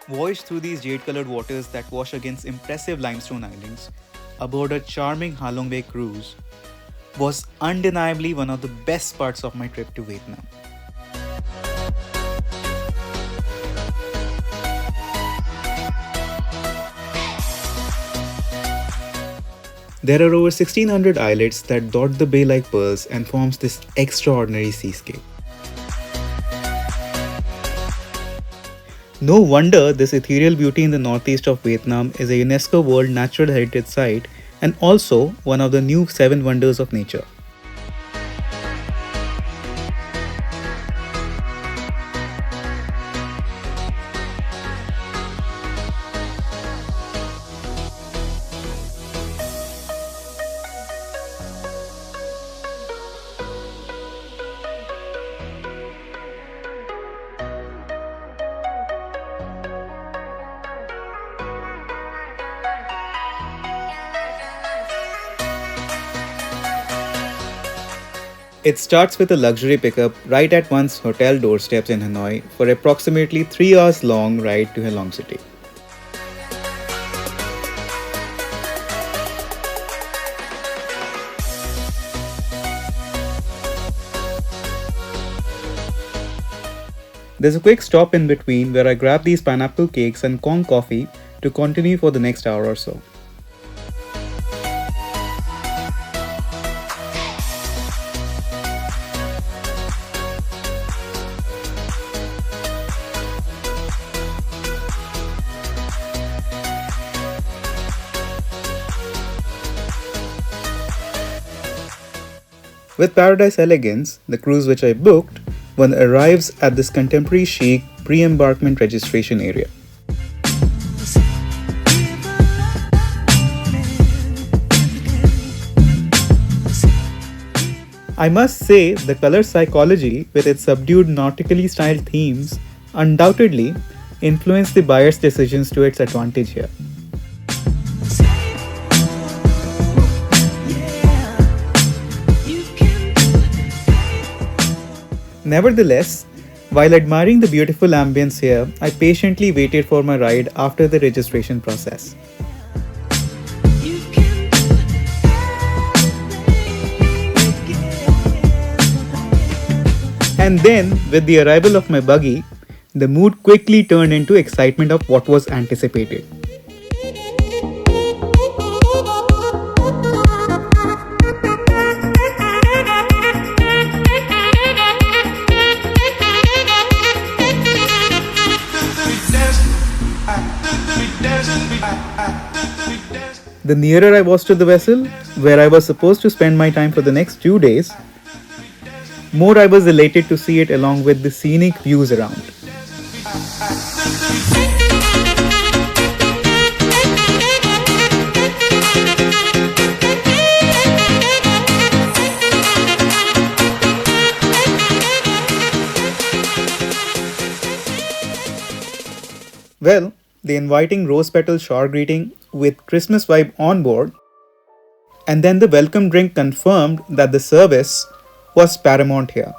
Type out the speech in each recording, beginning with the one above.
voyage through these jade-colored waters that wash against impressive limestone islands aboard a charming Halong Bay cruise was undeniably one of the best parts of my trip to Vietnam. There are over 1600 islets that dot the bay like pearls and forms this extraordinary seascape. No wonder this ethereal beauty in the northeast of Vietnam is a UNESCO World Natural Heritage Site and also one of the new 7 wonders of nature. It starts with a luxury pickup right at one's hotel doorsteps in Hanoi for approximately 3 hours long ride to Halong City. There's a quick stop in between where I grab these pineapple cakes and Kong coffee to continue for the next hour or so. With Paradise Elegance, the cruise which I booked, one arrives at this contemporary chic pre-embarkment registration area. I must say the color psychology with its subdued nautically styled themes undoubtedly influenced the buyer's decisions to its advantage here. Nevertheless, while admiring the beautiful ambience here, I patiently waited for my ride after the registration process. And then, with the arrival of my buggy, the mood quickly turned into excitement of what was anticipated. The nearer I was to the vessel, where I was supposed to spend my time for the next 2 days, more I was elated to see it along with the scenic views around. Well, the inviting rose petal shower greeting with Christmas vibe on board, and then the welcome drink confirmed that the service was paramount here.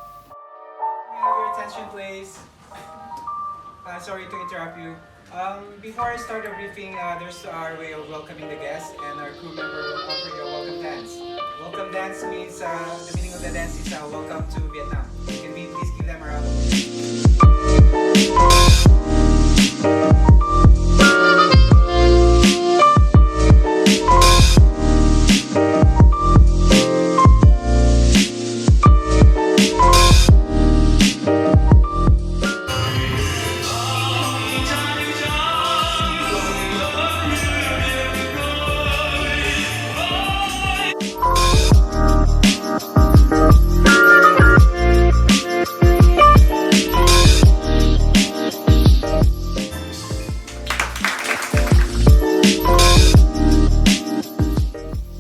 Your attention, please. Sorry to interrupt you. Before I start the briefing, there's our way of welcoming the guests, and our crew member will offer you a welcome dance. Welcome dance means the meaning of the dance is welcome to Vietnam. Can we please give them a round of applause?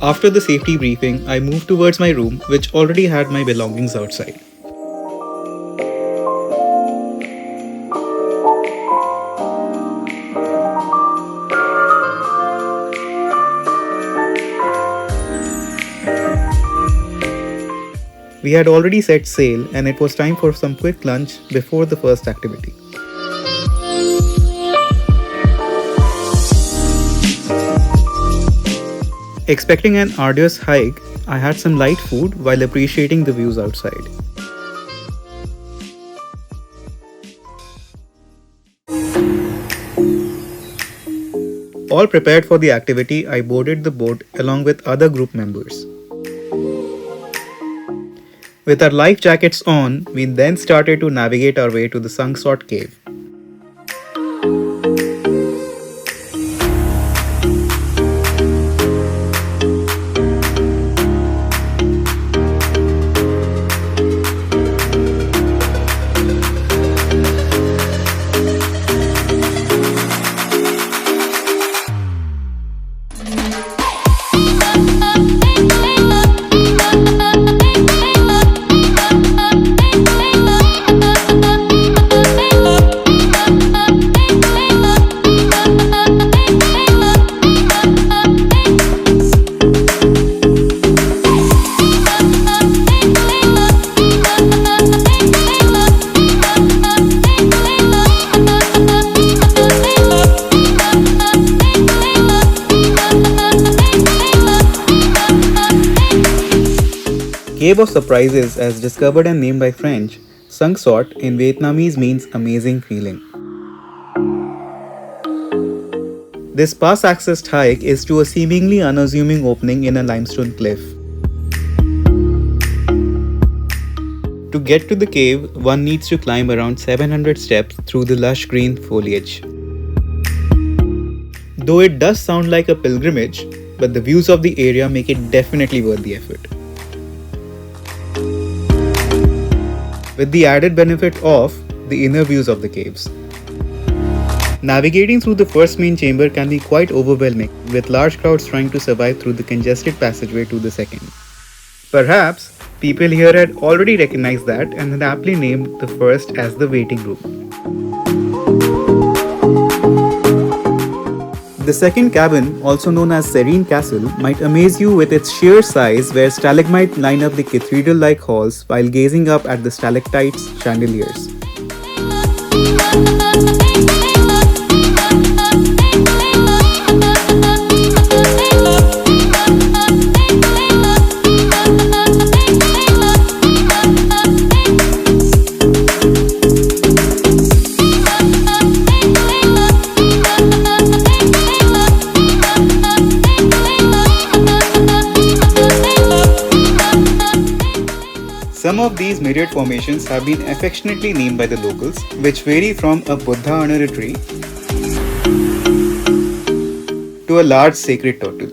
After the safety briefing, I moved towards my room, which already had my belongings outside. We had already set sail, and it was time for some quick lunch before the first activity. Expecting an arduous hike, I had some light food while appreciating the views outside. All prepared for the activity, I boarded the boat along with other group members. With our life jackets on, we then started to navigate our way to the Sangsot cave. Cave of Surprises, as discovered and named by French, Sangsot in Vietnamese means amazing feeling. This pass-accessed hike is to a seemingly unassuming opening in a limestone cliff. To get to the cave, one needs to climb around 700 steps through the lush green foliage. Though it does sound like a pilgrimage, but the views of the area make it definitely worth the effort. With the added benefit of the inner views of the caves. Navigating through the first main chamber can be quite overwhelming, with large crowds trying to survive through the congested passageway to the second. Perhaps people here had already recognized that and had aptly named the first as the waiting room. The second cabin, also known as Serene Castle, might amaze you with its sheer size, where stalagmites line up the cathedral-like halls while gazing up at the stalactites' chandeliers. Some of these myriad formations have been affectionately named by the locals, which vary from a Buddha under a tree to a large sacred turtle.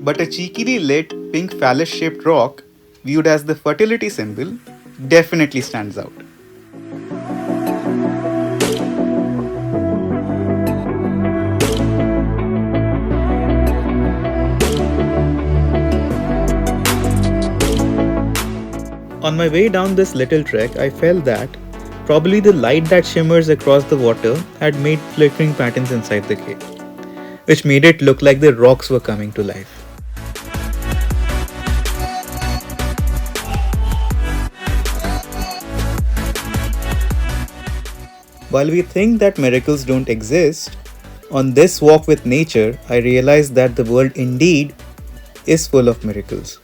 But a cheekily lit pink phallus-shaped rock, viewed as the fertility symbol, definitely stands out. On my way down this little trek, I felt that probably the light that shimmers across the water had made flickering patterns inside the cave, which made it look like the rocks were coming to life. While we think that miracles don't exist, on this walk with nature, I realized that the world indeed is full of miracles.